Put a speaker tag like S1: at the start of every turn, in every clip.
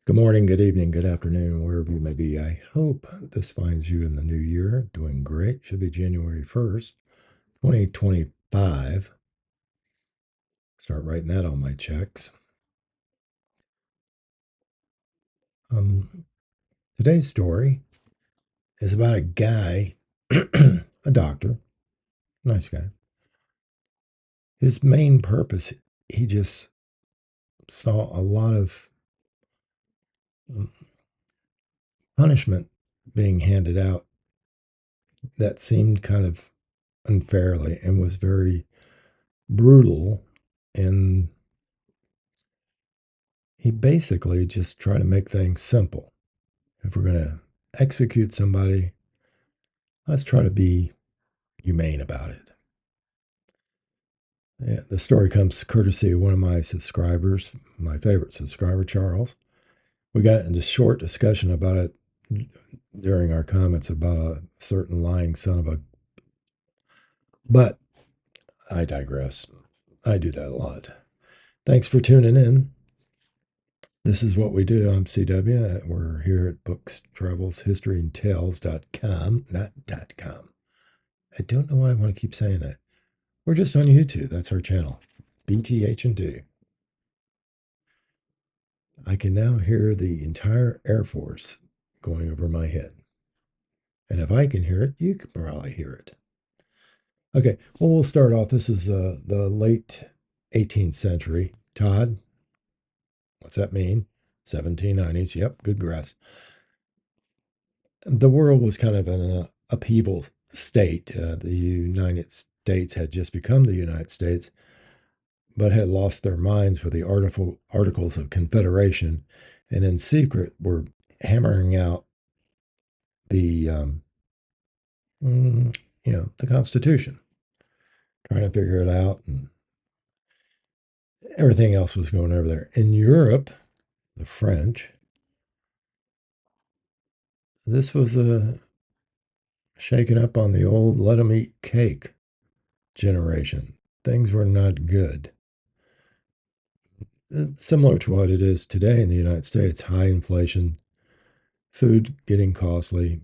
S1: Good morning, good evening, good afternoon, wherever you may be. I hope this finds you in the new year doing great. Should be January 1st, 2025. Start writing that on my checks. Um, Today's story is about a guy, a doctor, nice guy. His main purpose, he just saw a lot of um, punishment being handed out that seemed kind of unfairly and was very brutal. And he basically just tried to make things simple. If we're going to execute somebody, let's try to be humane about it. Yeah, the story comes courtesy of one of my subscribers, my favorite subscriber, Charles. We got into short discussion about it during our comments about a certain lying son of a. But I digress. I do that a lot. Thanks for tuning in. This is what we do. I'm CW. We're here at Books, Travels, History, and Tales.com, not .com. I don't know why I want to keep saying that. We're just on YouTube. That's our channel, BTH&D. I can now hear the entire Air Force going over my head. And if I can hear it, you can probably hear it. Okay, well, we'll start off. This is the late 18th century. Todd, what's that mean? 1790s. Yep, good guess. The world was kind of in an upheaval state. The United States had just become the United States, but had lost their minds with the Articles of Confederation, and in secret were hammering out the, the Constitution, trying to figure it out, and everything else was going over there. In Europe, the French, this was a shaking up on the old let 'em eat cake generation. Things were not good. Similar to what it is today in the United States, high inflation, food getting costly,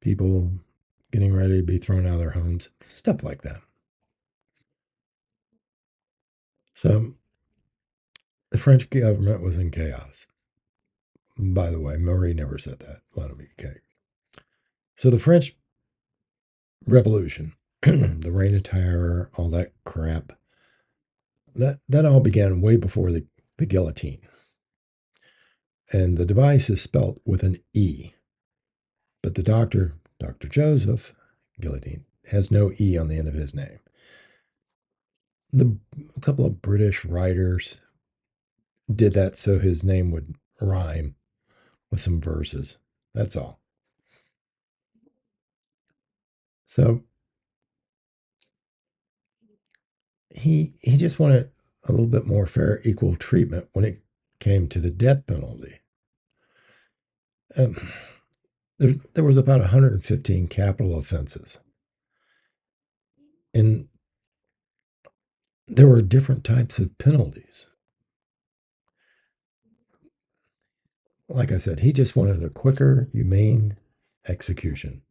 S1: people getting ready to be thrown out of their homes, stuff like that. So the French government was in chaos. By the way, Marie never said that. Let him eat cake. So the French Revolution, the Reign of Terror, all that crap, that all began way before the guillotine. And the device is spelt with an E. But the doctor, Dr. Joseph Guillotine, has no E on the end of his name. A couple of British writers did that so his name would rhyme with some verses. That's all. So he just wanted a little bit more fair, equal treatment when it came to the death penalty. Um, there was about 115 capital offenses, and there were different types of penalties. Like I said, he just wanted a quicker, humane execution.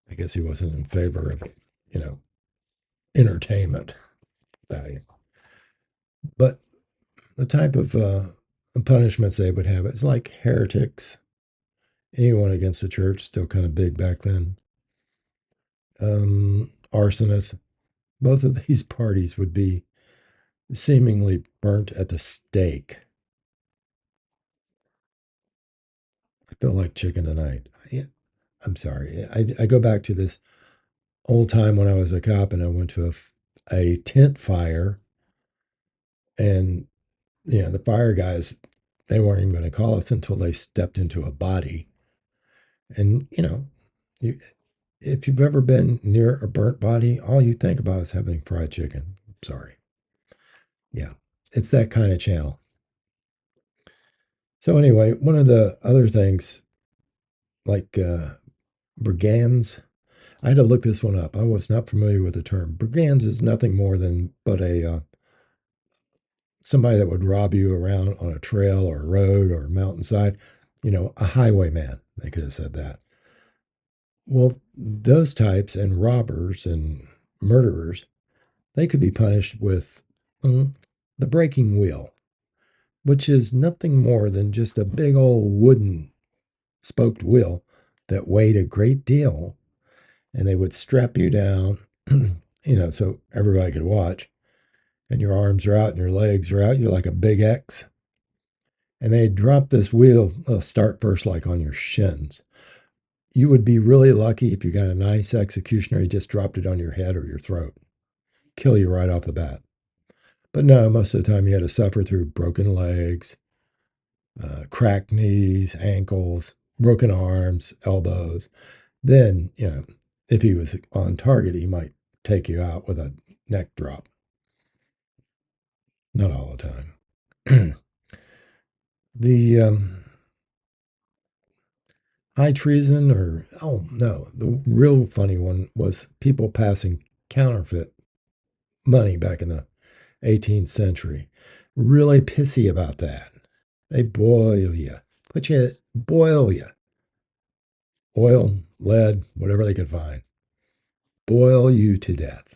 S1: I guess he wasn't in favor of, you know, entertainment value. But the type of punishments they would have is like heretics, anyone against the church, still kind of big back then. Arsonists, both of these parties would be seemingly burnt at the stake. I feel like chicken tonight. I'm sorry. I go back to this old time when I was a cop and I went to a tent fire, and the fire guys, they weren't even going to call us until they stepped into a body. And you, if you've ever been near a burnt body, all you think about is having fried chicken. Sorry. Yeah, it's that kind of channel. So anyway, one of the other things, like brigands, I had to look this one up. I was not familiar with the term. Brigands is nothing more than but somebody that would rob you around on a trail or a road or a mountainside, a highwayman. They could have said that. Well, those types and robbers and murderers, they could be punished with the breaking wheel, which is nothing more than just a big old wooden spoked wheel that weighed a great deal. And they would strap you down, so everybody could watch. And your arms are out and your legs are out. You're like a big X. And they drop this wheel, start first like on your shins. You would be really lucky if you got a nice executioner. He just dropped it on your head or your throat, kill you right off the bat. But no, most of the time you had to suffer through broken legs, cracked knees, ankles, broken arms, elbows. Then, if he was on target, he might take you out with a neck drop. Not all the time. The high treason, or, oh no, the real funny one was people passing counterfeit money back in the 18th century. Really pissy about that. They boil you, boil you. Oil, lead, whatever they could find. Boil you to death.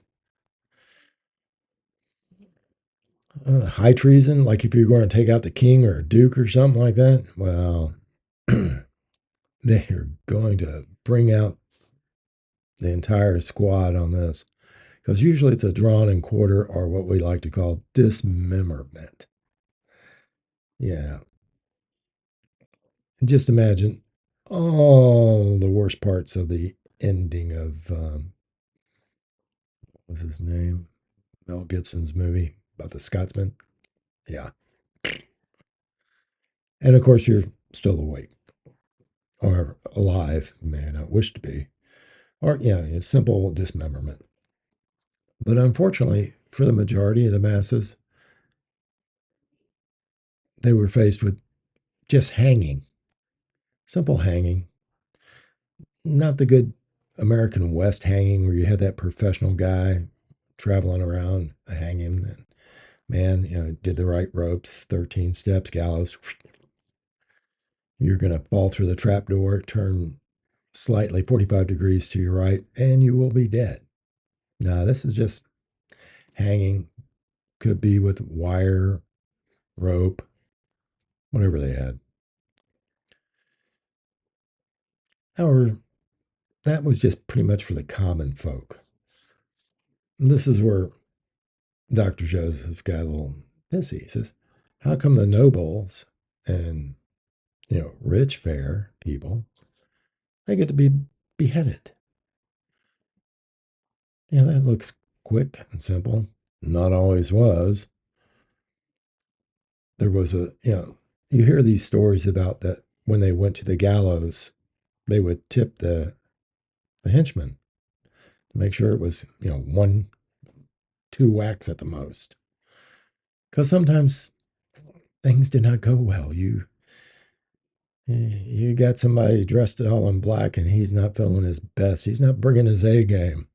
S1: High treason, like if you're going to take out the king or a duke or something like that, well, they're going to bring out the entire squad on this because usually it's a drawn and quarter or what we like to call dismemberment. Yeah. And just imagine all the worst parts of the ending of, what's his name? Mel Gibson's movie about the Scotsman. Yeah. And of course, you're still awake or alive, you may not wish to be. Or, yeah, it's simple dismemberment. But unfortunately, for the majority of the masses, they were faced with just hanging, simple hanging, not the good American West hanging where you had that professional guy traveling around hanging. And man, did the right ropes, 13 steps, gallows. You're going to fall through the trap door, turn slightly 45 degrees to your right, and you will be dead. No, this is just hanging. Could be with wire, rope, whatever they had. However, that was just pretty much for the common folk. And this is where Dr. Joseph got a little pissy. He says, how come the nobles and, rich, fair people, they get to be beheaded? Yeah, that looks quick and simple. Not always was. There was you hear these stories about that when they went to the gallows, they would tip the henchman to make sure it was, one, two whacks at the most. Because sometimes things did not go well. You got somebody dressed all in black and he's not feeling his best. He's not bringing his A game.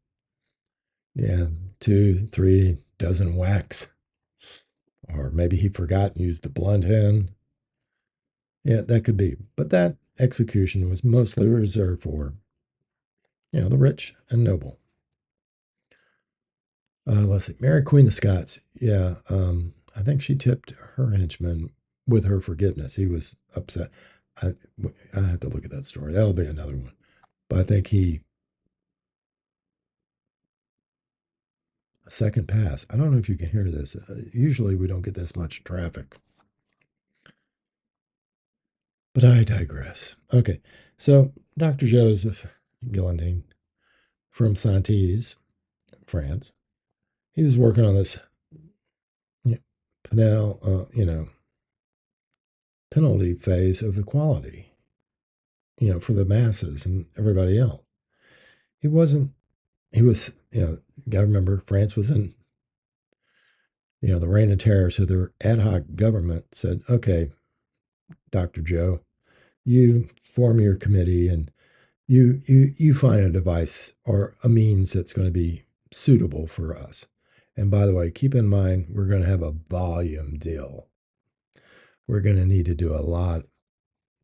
S1: Yeah, two, three dozen whacks. Or maybe he forgot and used the blunt end. Yeah, that could be. But that execution was mostly reserved for, the rich and noble. Let's see, Mary Queen of Scots. Yeah, I think she tipped her henchman with her forgiveness. He was upset. I, I have to look at that story. That'll be another one. But I think a second pass. I don't know if you can hear this. Usually we don't get this much traffic. But I digress. Okay, so Dr. Joseph Guillotine from Santis, France, he was working on this penal, penalty phase of equality, for the masses and everybody else. He wasn't, he was, you got to remember, France was in, the reign of terror. So their ad hoc government said, okay, Dr. Joe, you form your committee and you find a device or a means that's going to be suitable for us. And by the way, keep in mind, we're going to have a volume deal. We're going to need to do a lot.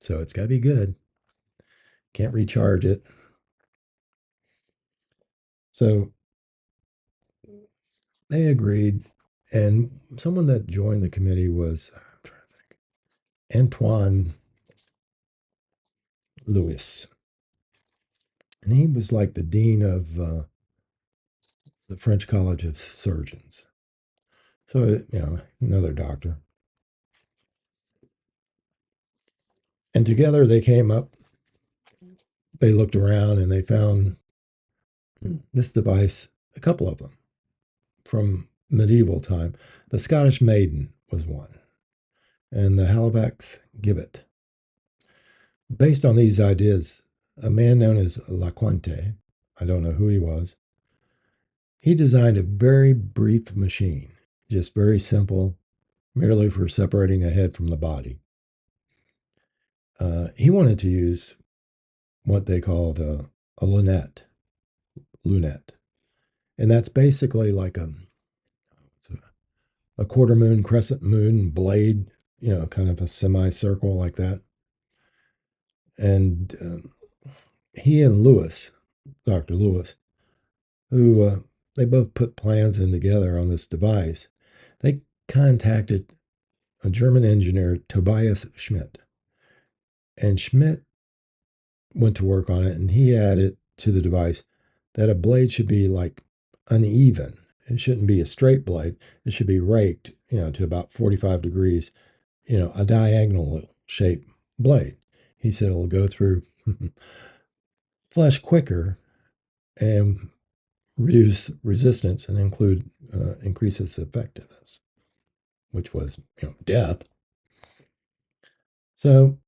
S1: So it's got to be good. Can't recharge it. So they agreed. And someone that joined the committee was, I'm trying to think, Antoine Louis. And he was like the dean of the French College of Surgeons. So, another doctor. And together they came up, they looked around and they found this device, a couple of them from medieval time. The Scottish Maiden was one, and the Halifax Gibbet. Based on these ideas, a man known as Laquante, I don't know who he was, he designed a very brief machine, just very simple, merely for separating a head from the body. He wanted to use what they called a lunette, and that's basically like a quarter moon, crescent moon blade, kind of a semicircle like that. And he and Lewis, Dr. Lewis, who they both put plans in together on this device, they contacted a German engineer, Tobias Schmidt. And Schmidt went to work on it, and he added to the device that a blade should be like uneven. It shouldn't be a straight blade. It should be raked, to about 45 degrees, a diagonal shaped blade. He said it'll go through flesh quicker and reduce resistance and increase its effectiveness, which was death. So,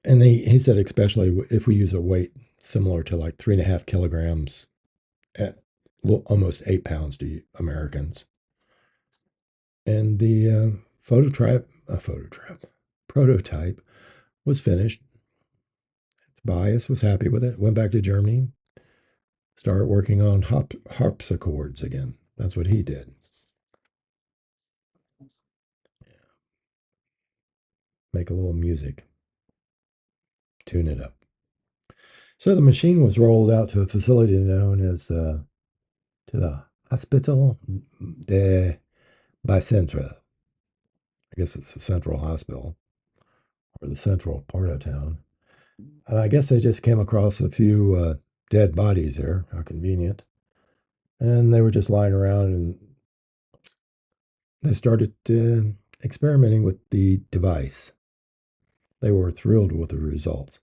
S1: and he said especially if we use a weight similar to like 3.5 kilograms, at almost 8 pounds to Americans. And the prototype was finished. Tobias was happy with it. Went back to Germany, started working on harpsichords again. That's what he did. Make a little music, tune it up. So the machine was rolled out to a facility known as to the Hospital de Bicentre. I guess it's the central hospital or the central part of town. And I guess they just came across a few dead bodies there. How convenient. And they were just lying around and they started experimenting with the device. They were thrilled with the results.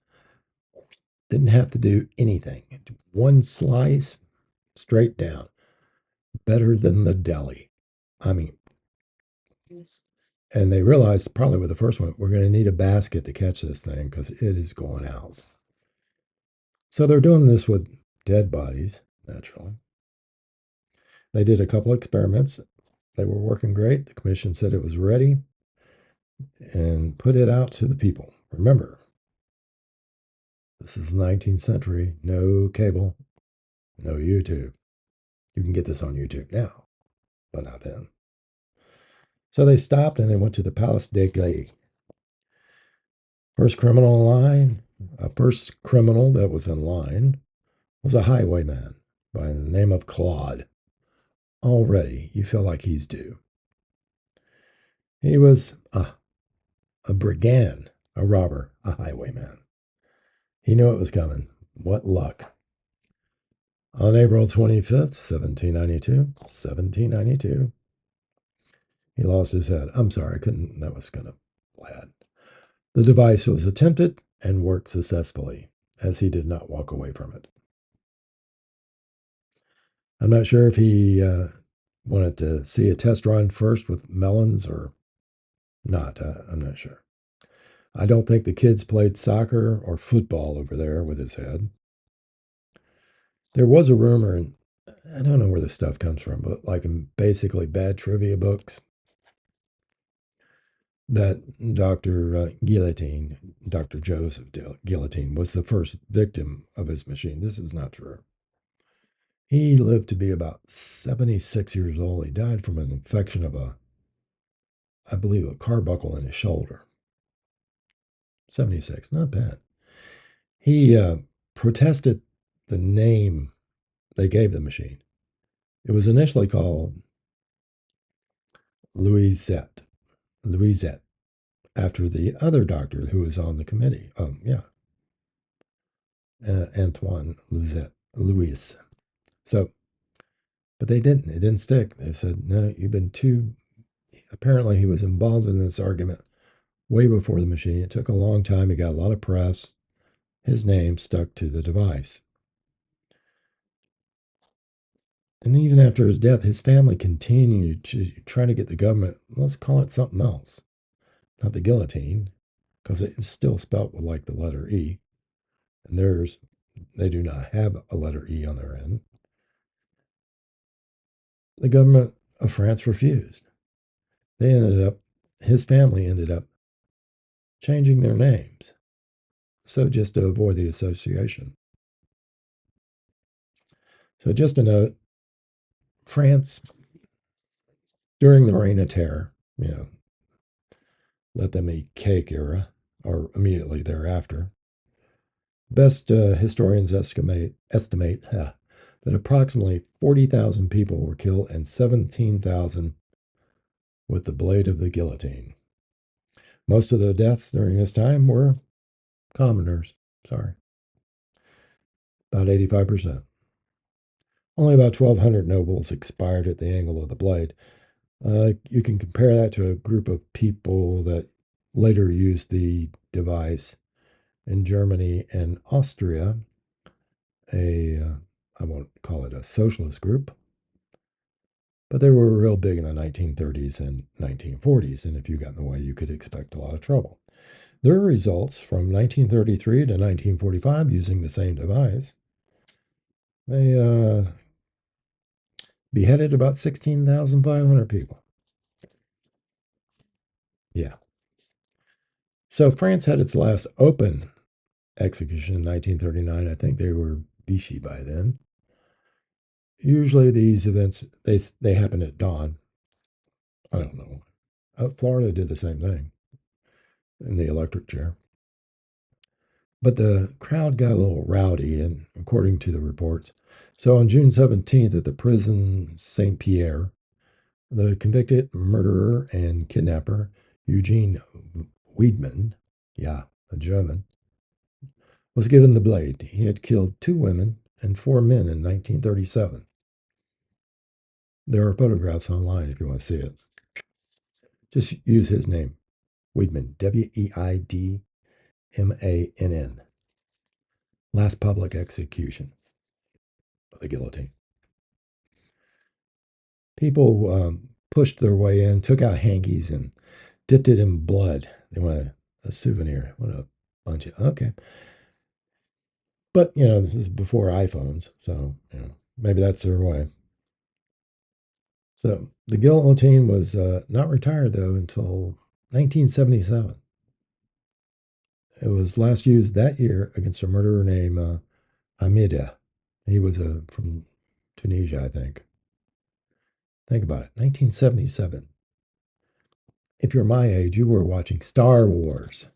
S1: Didn't have to do anything. One slice straight down. Better than the deli. I mean, and they realized probably with the first one, we're going to need a basket to catch this thing because it is going out. So they're doing this with dead bodies, naturally. They did a couple of experiments. They were working great. The commission said it was ready and put it out to the people. Remember, this is the 19th century. No cable, no YouTube. You can get this on YouTube now, but not then. So they stopped and they went to the Palace des Glaces. First criminal that was in line was a highwayman by the name of Claude. Already, you feel like he's due. He was a brigand, a robber, a highwayman. He knew it was coming. What luck. On April 25th, 1792, he lost his head. I'm sorry, I couldn't, that was kind of bad. The device was attempted and worked successfully, as he did not walk away from it. I'm not sure if he wanted to see a test run first with melons or not. I'm not sure. I don't think the kids played soccer or football over there with his head. There was a rumor, and I don't know where this stuff comes from, but like in basically bad trivia books, that Dr. Guillotine, Dr. Joseph Guillotine, was the first victim of his machine. This is not true. He lived to be about 76 years old. He died from an infection of I believe, a carbuncle in his shoulder. 76, not bad. He protested the name they gave the machine. It was initially called Louisette, Louisette, after the other doctor who was on the committee. Yeah, Antoine Louisette, Louis. So, but they didn't. It didn't stick. They said, no, you've been too. Apparently, he was involved in this argument way before the machine. It took a long time. He got a lot of press. His name stuck to the device. And even after his death, his family continued to try to get the government, let's call it something else, not the guillotine, because it's still spelt with like the letter E. And they do not have a letter E on their end. The government of France refused. His family ended up changing their names. So just to avoid the association. So just a note, France, during the Reign of Terror, let them eat cake era, or immediately thereafter, best historians estimate that approximately 40,000 people were killed and 17,000 with the blade of the guillotine. Most of the deaths during this time were commoners. Sorry, about 85%. Only about 1,200 nobles expired at the angle of the blade. You can compare that to a group of people that later used the device in Germany and Austria, I won't call it a socialist group, but they were real big in the 1930s and 1940s, and if you got in the way, you could expect a lot of trouble. There are results from 1933 to 1945 using the same device. They beheaded about 16,500 people. Yeah. So France had its last open execution in 1939. I think they were Vichy by then. Usually these events, they happen at dawn. I don't know. Florida did the same thing in the electric chair. But the crowd got a little rowdy, and according to the reports. So on June 17th at the prison St. Pierre, the convicted murderer and kidnapper Eugene Wiedemann, yeah, a German, was given the blade. He had killed 2 women and 4 men in 1937. There are photographs online if you want to see it. Just use his name, Wiedemann, Weidmann. Last public execution of the guillotine. People pushed their way in, took out hankies, and dipped it in blood. They want a souvenir. What a bunch of, okay. But, this is before iPhones, so, maybe that's their way. So the guillotine was not retired, though, until 1977. It was last used that year against a murderer named Hamida. He was from Tunisia, I think. Think about it, 1977. If you're my age, you were watching Star Wars.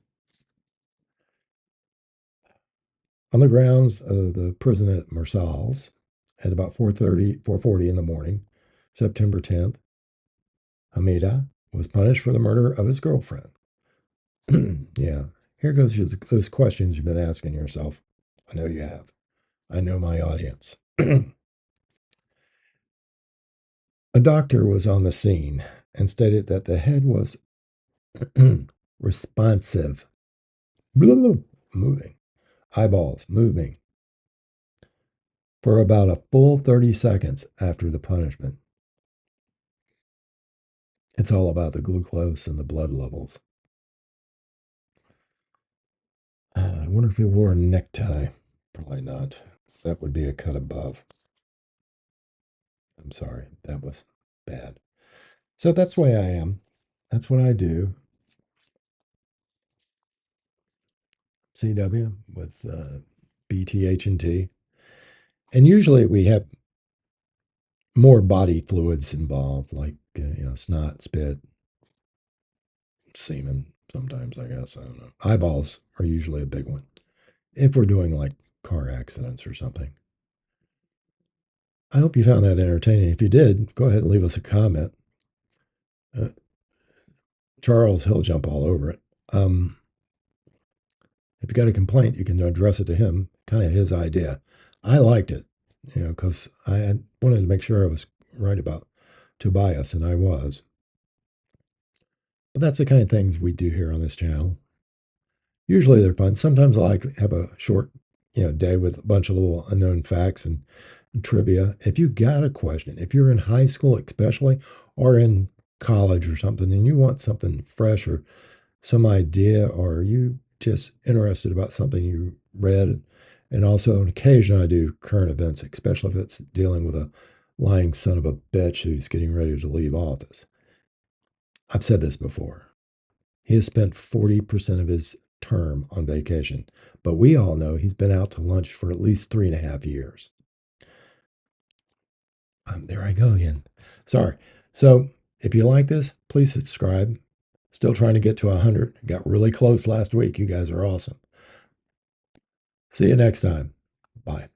S1: On the grounds of the prison at Marseilles at about 4:40 in the morning, September 10th, Hamida was punished for the murder of his girlfriend. Yeah, here goes those questions you've been asking yourself. I know you have. I know my audience. A doctor was on the scene and stated that the head was responsive, moving, eyeballs moving, for about a full 30 seconds after the punishment. It's all about the glucose and the blood levels. I wonder if he wore a necktie. Probably not. That would be a cut above. I'm sorry. That was bad. So that's the way I am. That's what I do. CW with BTH&T. And usually we have more body fluids involved, like snot, spit, semen. Sometimes, I guess, I don't know. Eyeballs are usually a big one if we're doing like car accidents or something. I hope you found that entertaining. If you did, go ahead and leave us a comment. Uh, Charles, he'll jump all over it. Um, if you got a complaint, you can address it to him. Kind of his idea. I liked it, because wanted to make sure I was right about Tobias, and I was. But that's the kind of things we do here on this channel. Usually they're fun. Sometimes I like to have a short, day with a bunch of little unknown facts and trivia. If you got a question, if you're in high school especially, or in college or something, and you want something fresh or some idea, or you just interested about something you read, and also on occasion I do current events, especially if it's dealing with a lying son of a bitch who's getting ready to leave office. I've said this before. He has spent 40% of his term on vacation, but we all know he's been out to lunch for at least 3.5 years. There I go again. Sorry. So if you like this, please subscribe. Still trying to get to 100. Got really close last week. You guys are awesome. See you next time. Bye.